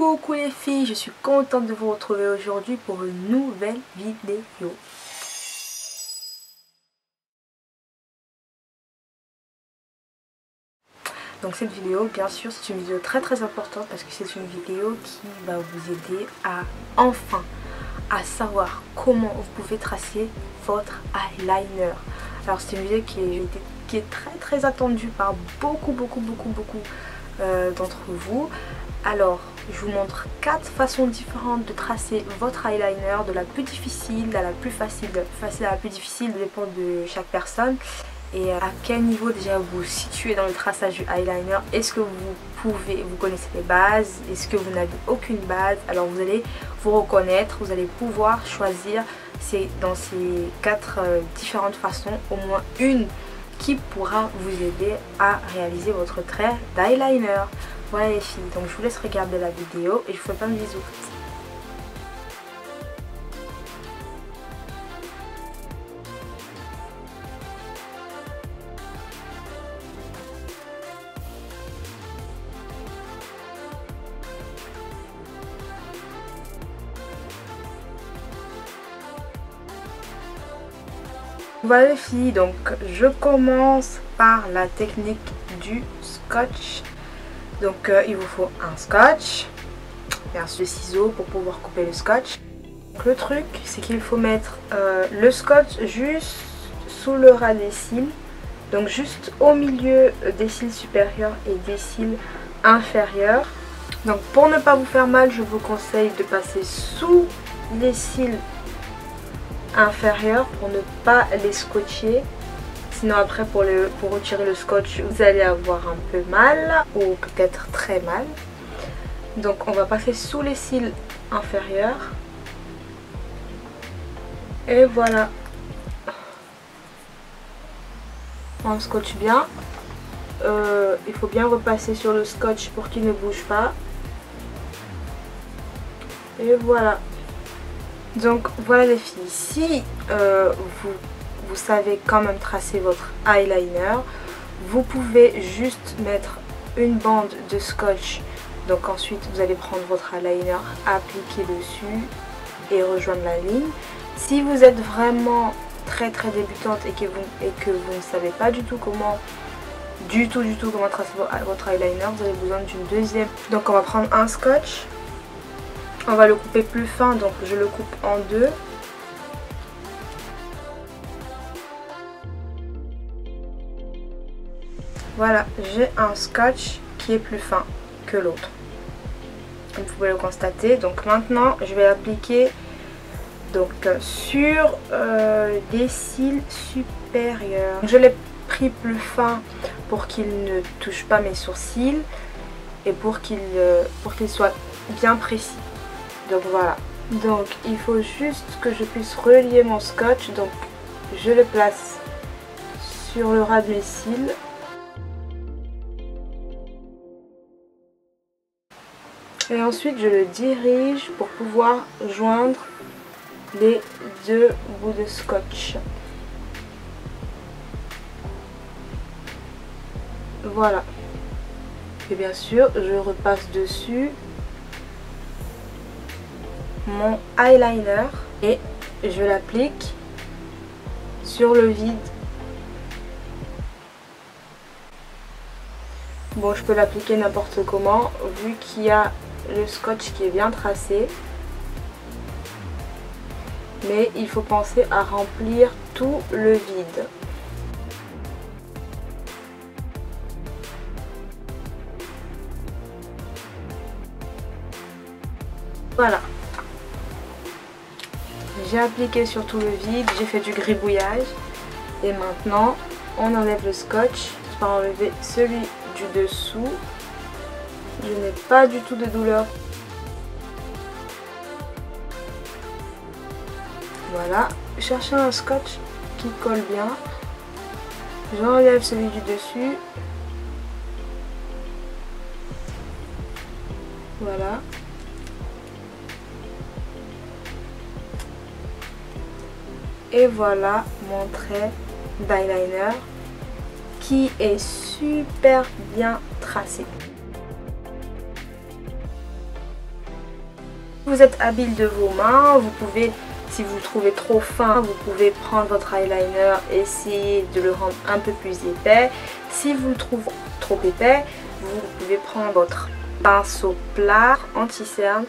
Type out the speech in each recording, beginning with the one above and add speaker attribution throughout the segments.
Speaker 1: Coucou les filles, je suis contente de vous retrouver aujourd'hui pour une nouvelle vidéo. Donc cette vidéo, bien sûr, c'est une vidéo très importante parce que c'est une vidéo qui va vous aider à enfin à savoir comment vous pouvez tracer votre eyeliner. Alors c'est une vidéo qui est très attendue par beaucoup d'entre vous. Alors je vous montre 4 façons différentes de tracer votre eyeliner, de la plus difficile à la plus facile. De la plus facile à la plus difficile, dépend de chaque personne. Et à quel niveau déjà vous vous situez dans le traçage du eyeliner. Est-ce que vous connaissez les bases? Est-ce que vous n'avez aucune base? Alors vous allez vous reconnaître, vous allez pouvoir choisir dans ces 4 différentes façons, au moins une qui pourra vous aider à réaliser votre trait d'eyeliner. Voilà les filles, donc je vous laisse regarder la vidéo et je vous fais plein de bisous. Voilà les filles, donc je commence par la technique du scotch. Donc il vous faut un scotch et un ciseau pour pouvoir couper le scotch. Donc, le truc c'est qu'il faut mettre le scotch juste sous le ras des cils, donc juste au milieu des cils supérieurs et des cils inférieurs. Donc pour ne pas vous faire mal, je vous conseille de passer sous les cils inférieurs pour ne pas les scotcher. Sinon après pour retirer le scotch vous allez avoir un peu mal ou peut-être très mal. Donc on va passer sous les cils inférieurs. Et voilà. On scotche bien. Il faut bien repasser sur le scotch pour qu'il ne bouge pas. Et voilà. Donc voilà les filles. Si vous savez quand même tracer votre eyeliner, vous pouvez juste mettre une bande de scotch. Donc ensuite vous allez prendre votre eyeliner, appliquer dessus et rejoindre la ligne. Si vous êtes vraiment très débutante et que vous ne savez pas du tout comment tracer votre eyeliner, vous avez besoin d'une deuxième. Donc on va prendre un scotch, on va le couper plus fin, donc je le coupe en deux. Voilà, j'ai un scotch qui est plus fin que l'autre, comme vous pouvez le constater. Donc maintenant je vais l'appliquer sur les cils supérieurs. Je l'ai pris plus fin pour qu'il ne touche pas mes sourcils et pour qu'il soit bien précis. Donc voilà, donc il faut juste que je puisse relier mon scotch. Donc je le place sur le ras de mes cils. Et ensuite je le dirige pour pouvoir joindre les deux bouts de scotch. Voilà. Et bien sûr je repasse dessus mon eyeliner et je l'applique sur le vide. Bon, je peux l'appliquer n'importe comment vu qu'il y a le scotch qui est bien tracé, mais il faut penser à remplir tout le vide. Voilà, j'ai appliqué sur tout le vide, j'ai fait du gribouillage et maintenant on enlève le scotch. Je vais enlever celui du dessous. Je n'ai pas du tout de douleur. Voilà, cherchez un scotch qui colle bien. J'enlève celui du dessus. Voilà. Et voilà mon trait d'eyeliner qui est super bien tracé. Vous êtes habile de vos mains, vous pouvez, si vous le trouvez trop fin, vous pouvez prendre votre eyeliner et essayer de le rendre un peu plus épais. Si vous le trouvez trop épais, vous pouvez prendre votre pinceau plat anti-cerne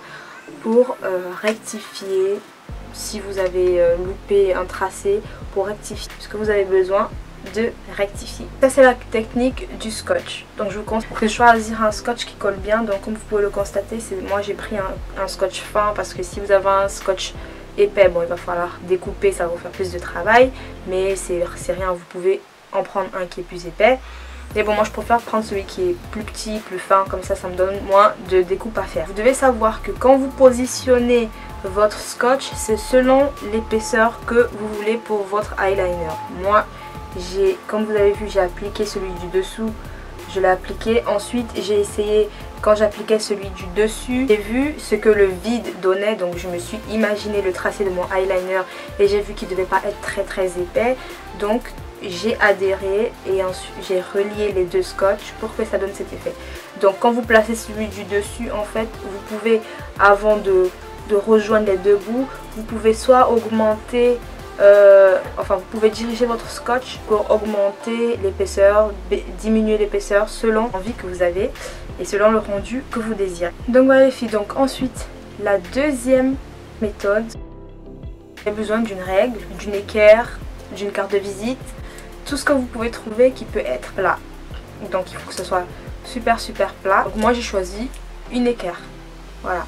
Speaker 1: pour rectifier si vous avez loupé un tracé, pour rectifier ce que vous avez besoin de rectifier. Ça c'est la technique du scotch. Donc je vous conseille de choisir un scotch qui colle bien. Donc comme vous pouvez le constater, moi j'ai pris un scotch fin parce que si vous avez un scotch épais, bon il va falloir découper, ça va vous faire plus de travail, mais c'est rien, vous pouvez en prendre un qui est plus épais. Mais bon, moi je préfère prendre celui qui est plus petit, plus fin, comme ça me donne moins de découpe à faire. Vous devez savoir que quand vous positionnez votre scotch, c'est selon l'épaisseur que vous voulez pour votre eyeliner. Moi, comme vous avez vu, j'ai appliqué celui du dessous, je l'ai appliqué. Ensuite, j'ai essayé, quand j'appliquais celui du dessus, j'ai vu ce que le vide donnait. Donc je me suis imaginé le tracé de mon eyeliner et j'ai vu qu'il ne devait pas être très épais. Donc j'ai adhéré et ensuite j'ai relié les deux scotch pour que ça donne cet effet. Donc quand vous placez celui du dessus, en fait, vous pouvez, avant de rejoindre les deux bouts, vous pouvez soit augmenter, vous pouvez diriger votre scotch pour augmenter l'épaisseur, diminuer l'épaisseur selon l'envie que vous avez et selon le rendu que vous désirez. Donc voilà les filles, donc ensuite la deuxième méthode, vous avez besoin d'une règle, d'une équerre, d'une carte de visite, tout ce que vous pouvez trouver qui peut être plat. Donc il faut que ce soit super plat. Donc moi j'ai choisi une équerre, voilà.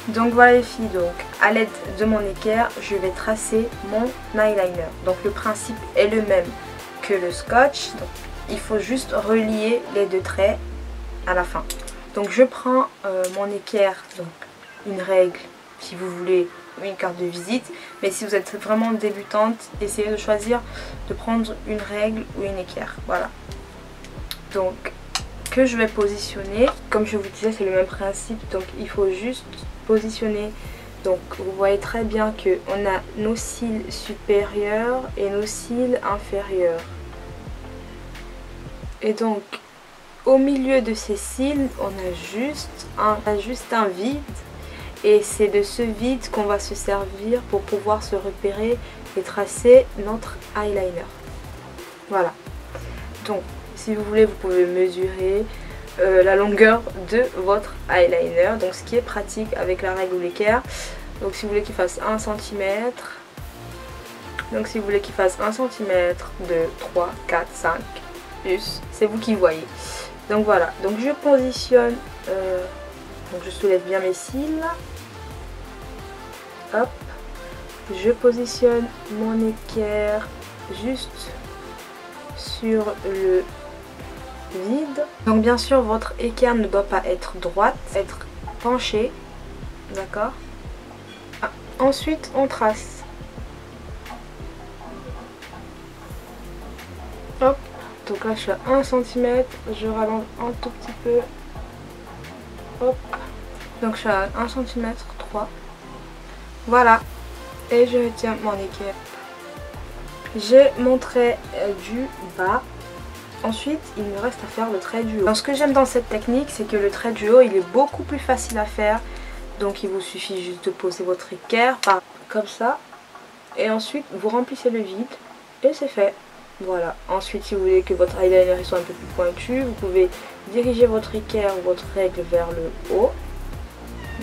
Speaker 1: Donc voilà les filles, donc à l'aide de mon équerre, je vais tracer mon eyeliner. Donc le principe est le même que le scotch, donc il faut juste relier les deux traits à la fin. Donc je prends mon équerre, donc une règle si vous voulez, une carte de visite, mais si vous êtes vraiment débutante, essayez de choisir de prendre une règle ou une équerre, voilà. Donc que je vais positionner, comme je vous disais c'est le même principe, donc il faut juste positionner. Donc vous voyez très bien que on a nos cils supérieurs et nos cils inférieurs, et donc au milieu de ces cils on a juste un vide, et c'est de ce vide qu'on va se servir pour pouvoir se repérer et tracer notre eyeliner. Voilà, donc si vous voulez, vous pouvez mesurer la longueur de votre eyeliner, donc ce qui est pratique avec la règle ou l'équerre. Donc si vous voulez qu'il fasse 1 cm, donc si vous voulez qu'il fasse 1 cm, 2, 3, 4, 5, plus, c'est vous qui voyez. Donc voilà, donc je positionne, donc je soulève bien mes cils, hop, je positionne mon équerre juste sur le vide. Donc bien sûr votre équerre ne doit pas être droite, être penchée, d'accord. Ensuite on trace, hop, donc là je suis à 1 cm, je rallonge un tout petit peu, hop, donc je suis à 1 cm 3, voilà, et je retiens mon équerre. J'ai mon trait du bas. Ensuite, il me reste à faire le trait du haut. Donc, ce que j'aime dans cette technique, c'est que le trait du haut, il est beaucoup plus facile à faire. Donc, il vous suffit juste de poser votre équerre comme ça. Et ensuite, vous remplissez le vide. Et c'est fait. Voilà. Ensuite, si vous voulez que votre eyeliner soit un peu plus pointu, vous pouvez diriger votre équerre ou votre règle vers le haut.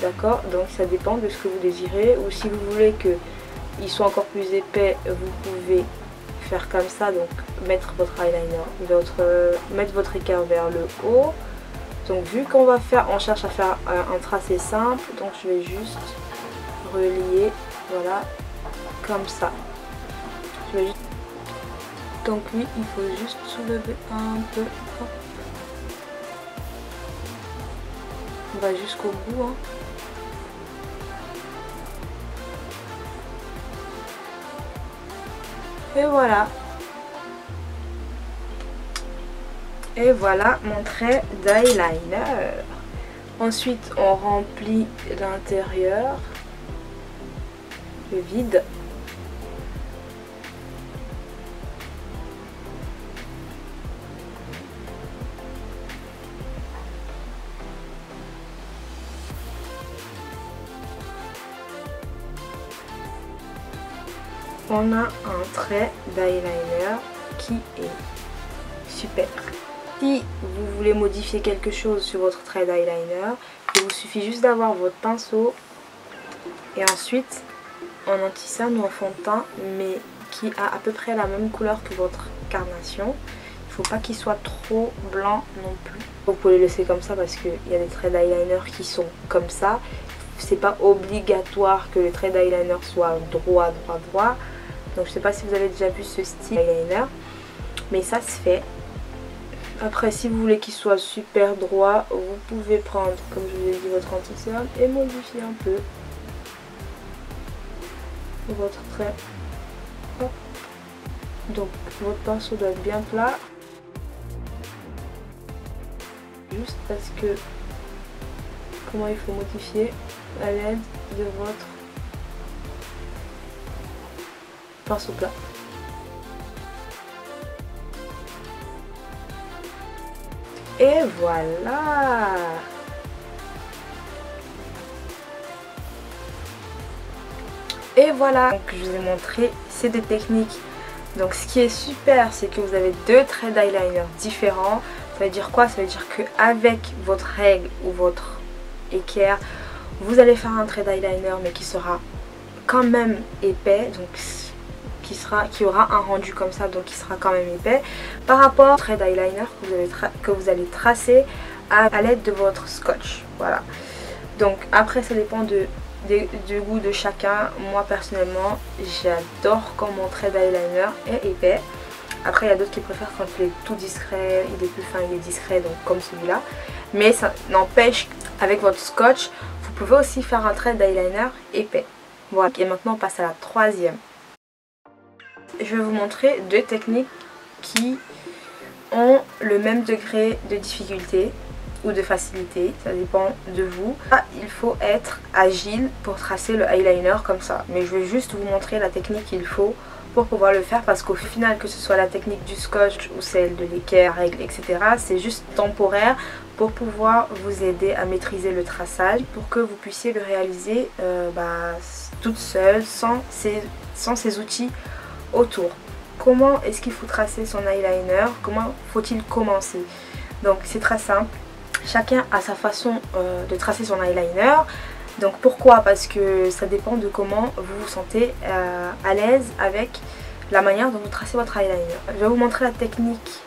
Speaker 1: D'accord? Donc, ça dépend de ce que vous désirez. Ou si vous voulez qu'il soit encore plus épais, vous pouvez faire comme ça, donc mettre votre eyeliner, mettre votre équerre vers le haut. Donc vu qu'on on cherche à faire un tracé simple, donc je vais juste relier, voilà, comme ça. Donc lui, il faut juste soulever un peu, hop. On va jusqu'au bout, hein. Et voilà. Et voilà mon trait d'eyeliner. Ensuite, on remplit l'intérieur, le vide. on a un trait d'eyeliner qui est super. Si vous voulez modifier quelque chose sur votre trait d'eyeliner, il vous suffit juste d'avoir votre pinceau et ensuite en anti-cerne ou en fond de teint, mais qui a à peu près la même couleur que votre carnation. Il ne faut pas qu'il soit trop blanc non plus. Vous pouvez le laisser comme ça parce qu'il y a des traits d'eyeliner qui sont comme ça. C'est pas obligatoire que le trait d'eyeliner soit droit. Donc je sais pas si vous avez déjà vu ce style d'eyeliner, mais ça se fait. Après, si vous voulez qu'il soit super droit, vous pouvez prendre, comme je vous ai dit, votre anti-cerne et modifier un peu votre trait. Hop. Donc votre pinceau doit être bien plat. Juste parce que comment il faut modifier à l'aide de votre pinceau plat. Et voilà. Et voilà, donc je vous ai montré ces deux techniques. Donc ce qui est super, c'est que vous avez deux traits d'eyeliner différents. Ça veut dire quoi? Ça veut dire qu'avec votre règle ou votre équerre, vous allez faire un trait d'eyeliner mais qui sera quand même épais, donc qui aura un rendu comme ça, donc qui sera quand même épais par rapport au trait d'eyeliner que vous allez tracer à l'aide de votre scotch. Voilà. Donc après ça dépend du goût de chacun. Moi personnellement j'adore quand mon trait d'eyeliner est épais. Après il y a d'autres qui préfèrent quand il est tout discret, il est plus fin, il est discret, donc comme celui-là. Mais ça n'empêche qu'avec votre scotch, vous pouvez aussi faire un trait d'eyeliner épais. Voilà. Et maintenant on passe à la troisième. Je vais vous montrer deux techniques qui ont le même degré de difficulté ou de facilité, ça dépend de vous. Il faut être agile pour tracer le eyeliner comme ça, mais je vais juste vous montrer la technique qu'il faut pour pouvoir le faire, parce qu'au final, que ce soit la technique du scotch ou celle de l'équerre, règle, etc., c'est juste temporaire pour pouvoir vous aider à maîtriser le traçage, pour que vous puissiez le réaliser toute seule, sans ces outils autour. Comment est-ce qu'il faut tracer son eyeliner? Comment faut-il commencer? Donc c'est très simple. Chacun a sa façon de tracer son eyeliner. Donc pourquoi? Parce que ça dépend de comment vous vous sentez à l'aise avec la manière dont vous tracez votre eyeliner. Je vais vous montrer la technique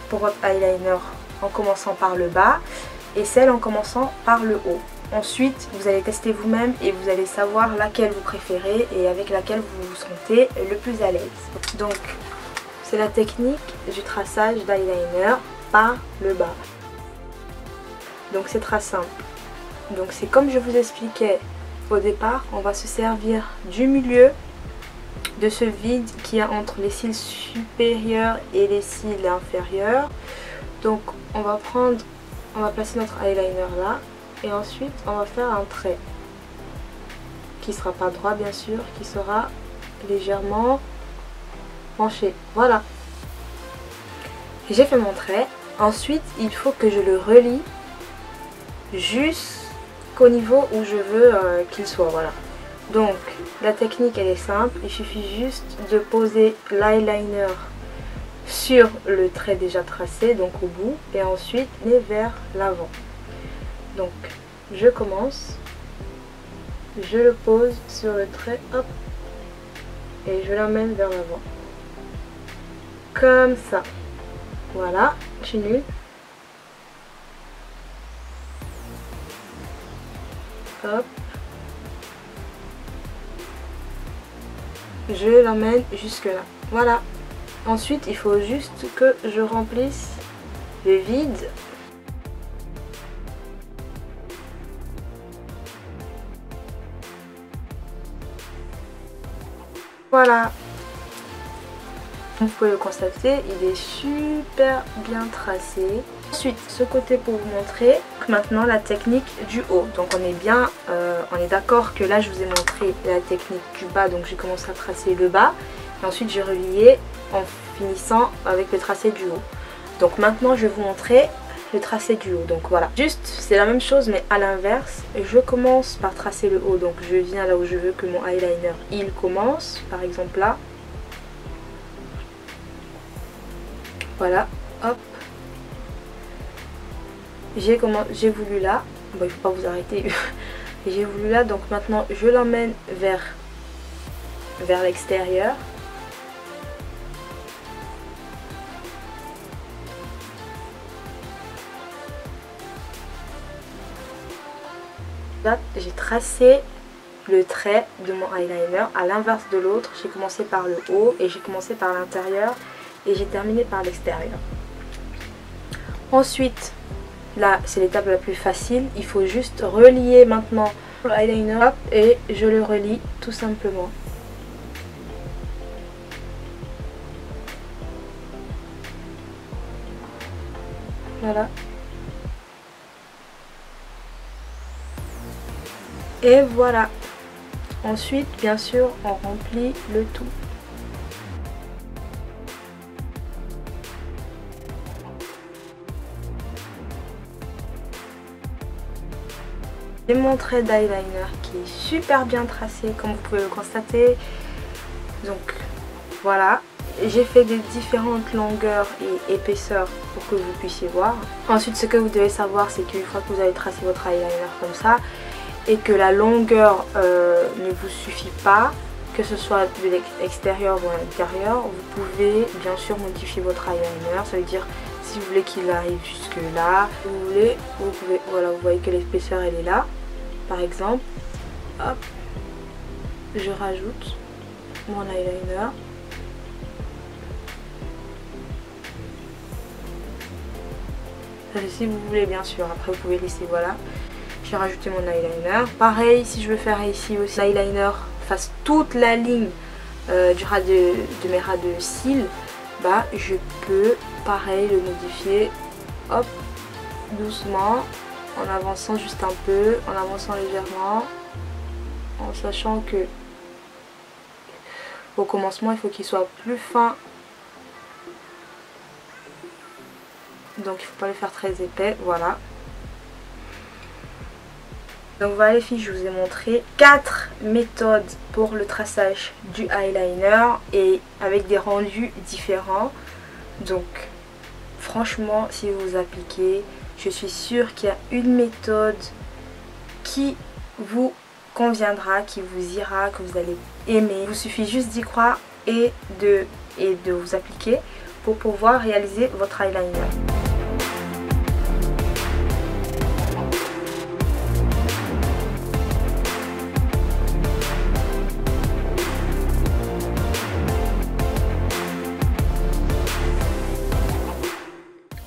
Speaker 1: pour votre eyeliner en commençant par le bas et celle en commençant par le haut. Ensuite, vous allez tester vous-même et vous allez savoir laquelle vous préférez et avec laquelle vous vous sentez le plus à l'aise. Donc, c'est la technique du traçage d'eyeliner par le bas. Donc, c'est très simple. Donc, c'est comme je vous expliquais au départ, on va se servir du milieu de ce vide qu'il y a entre les cils supérieurs et les cils inférieurs. Donc, on va placer notre eyeliner là. Et ensuite on va faire un trait qui sera pas droit bien sûr, qui sera légèrement penché. Voilà, j'ai fait mon trait. Ensuite il faut que je le relie jusqu'au niveau où je veux qu'il soit. Voilà, donc la technique elle est simple, il suffit juste de poser l'eyeliner sur le trait déjà tracé, donc au bout, et ensuite aller vers l'avant. Donc je commence, je le pose sur le trait, hop, et je l'emmène vers l'avant. Comme ça. Voilà, continue. Hop. Je l'emmène jusque là. Voilà. Ensuite, il faut juste que je remplisse le vide. Voilà, vous pouvez le constater, il est super bien tracé. Ensuite, ce côté pour vous montrer maintenant la technique du haut. Donc on est d'accord que là je vous ai montré la technique du bas, donc j'ai commencé à tracer le bas. Et ensuite j'ai relié en finissant avec le tracé du haut. Donc maintenant je vais vous montrer le tracé du haut. Donc voilà, juste c'est la même chose mais à l'inverse. Je commence par tracer le haut, donc je viens là où je veux que mon eyeliner il commence, par exemple là. Voilà, hop. J'ai voulu là, bon il faut pas vous arrêter. J'ai voulu là, donc maintenant je l'emmène vers l'extérieur. Là j'ai tracé le trait de mon eyeliner à l'inverse de l'autre. J'ai commencé par le haut et j'ai commencé par l'intérieur et j'ai terminé par l'extérieur. Ensuite, là c'est l'étape la plus facile, il faut juste relier maintenant le eyeliner et je le relie tout simplement. Voilà. Et voilà. Ensuite, bien sûr, on remplit le tout. J'ai mon trait d'eyeliner qui est super bien tracé comme vous pouvez le constater. Donc voilà, j'ai fait des différentes longueurs et épaisseurs pour que vous puissiez voir. Ensuite ce que vous devez savoir c'est qu'une fois que vous avez tracé votre eyeliner comme ça et que la longueur ne vous suffit pas, que ce soit de l'extérieur ou à l'intérieur, vous pouvez bien sûr modifier votre eyeliner. Ça veut dire si vous voulez qu'il arrive jusque là, vous pouvez, voilà, vous voyez que l'épaisseur elle est là par exemple, hop, je rajoute mon eyeliner. Si vous voulez bien sûr, après vous pouvez laisser, voilà. J'ai rajouté mon eyeliner. Pareil, si je veux faire ici aussi l'eyeliner fasse toute la ligne de mes ras de cils, bah je peux pareil le modifier, hop, doucement, en avançant juste un peu, en avançant légèrement, en sachant que au commencement il faut qu'il soit plus fin. Donc il ne faut pas le faire très épais, voilà. Donc voilà les filles, je vous ai montré 4 méthodes pour le traçage du eyeliner et avec des rendus différents. Donc franchement, si vous appliquez, je suis sûre qu'il y a une méthode qui vous conviendra, qui vous ira, que vous allez aimer. Il vous suffit juste d'y croire et de vous appliquer pour pouvoir réaliser votre eyeliner.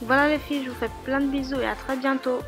Speaker 1: Voilà les filles, je vous fais plein de bisous et à très bientôt.